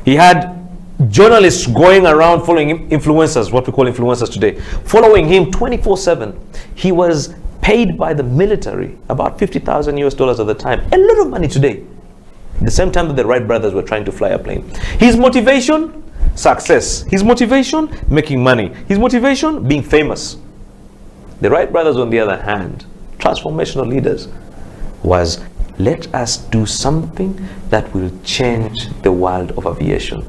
He had journalists going around following him, influencers, what we call influencers today, following him 24/7. He was paid by the military about $50,000 at the time, a lot of money today. The same time that the Wright brothers were trying to fly a plane. His motivation, success. His motivation, making money. His motivation, being famous. The Wright brothers, on the other hand, transformational leaders, was let us do something that will change the world of aviation.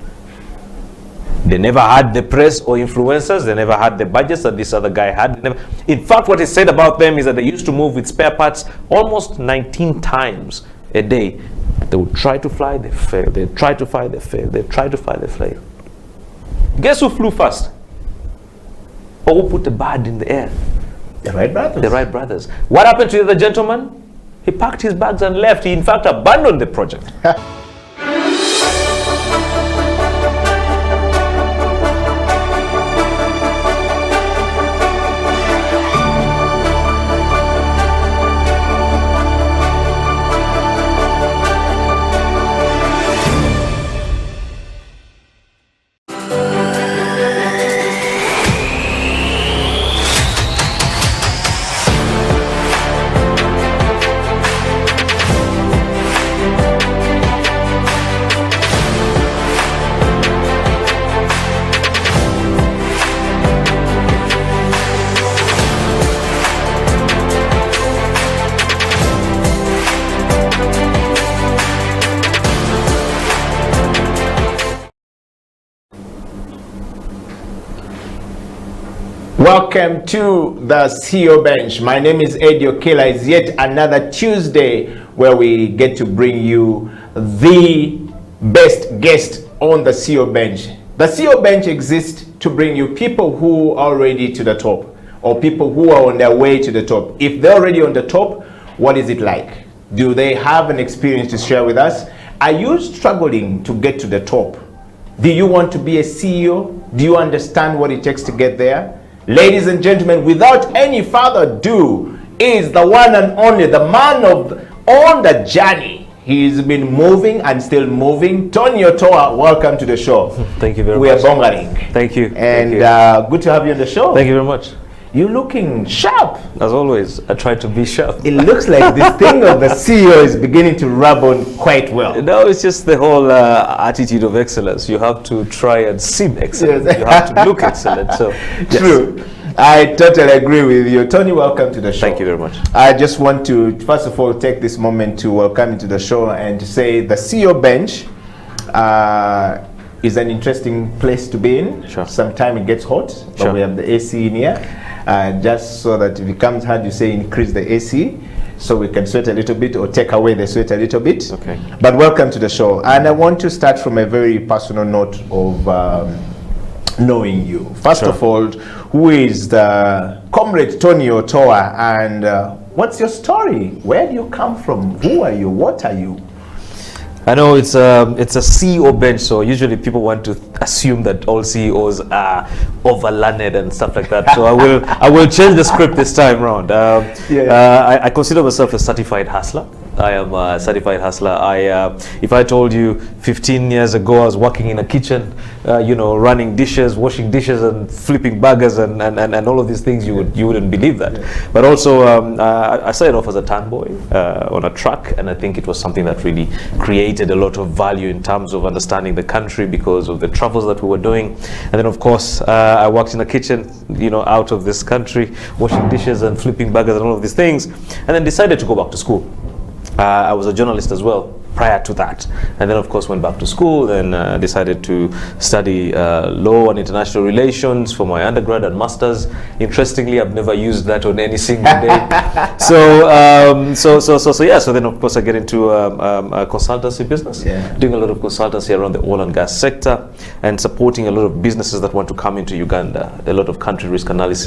They never had the press or influencers. They never had the budgets that this other guy had. In fact, what is said about them is that they used to move with spare parts almost 19 times a day. They would try to fly, they fail. They try to fly, they fail. They try to fly, they fail. Guess who flew first? Or who put the bird in the air? The Wright brothers. The Wright brothers. What happened to the other gentleman? He packed his bags and left. He, in fact, abandoned the project. Welcome to the CEO Bench. My name is Eddie Okela. It's yet another Tuesday where we get to bring you the best guest on the CEO Bench. The CEO Bench exists to bring you people who are already to the top, or people who are on their way to the top. If they're already on the top, what is it like? Do they have an experience to share with us? Are you struggling to get to the top? Do you want to be a CEO? Do you understand what it takes to get there? Ladies and gentlemen, without any further ado, is the one and only, the man on the journey. He's been moving and still moving. Tony Otoa, welcome to the show. Thank you very much. We are bongering. Thank you. And good to have you on the show. Thank you very much. You're looking sharp. As always, I try to be sharp. It looks like this thing of the CEO is beginning to rub on quite well. No, it's just the whole attitude of excellence. You have to try and seem excellent. Yes. You have to look excellent. So, yes. True. I totally agree with you. Tony, welcome to the show. Thank you very much. I just want to, first of all, take this moment to welcome you to the show and to say the CEO Bench is an interesting place to be in. Sure. Sometimes it gets hot, but Sure. we have the AC in here. Just so that if it becomes hard, you say increase the AC so we can sweat a little bit or take away the sweat a little bit. Okay. But welcome to the show. And I want to start from a very personal note of knowing you. First Sure. of all, who is the comrade Tony Otoa, and what's your story? Where do you come from? Who are you? What are you? I know it's a CEO bench, so usually people want to assume that all CEOs are over-learned and stuff like that. So I will change the script this time around. I consider myself a certified hustler. I am a certified hustler. If I told you 15 years ago I was working in a kitchen, running dishes, washing dishes, and flipping burgers, and all of these things, you wouldn't believe that. Yeah. But also, I started off as a town boy on a truck, and I think it was something that really created a lot of value in terms of understanding the country because of the travels that we were doing. And then, of course, I worked in a kitchen, out of this country, washing dishes and flipping burgers and all of these things, and then decided to go back to school. I was a journalist as well prior to that, and then of course went back to school and decided to study law and international relations for my undergrad and masters. Interestingly, I've never used that on any single day. So then of course I get into consultancy business, doing a lot of consultancy around the oil and gas sector and supporting a lot of businesses that want to come into Uganda, a lot of country risk analysis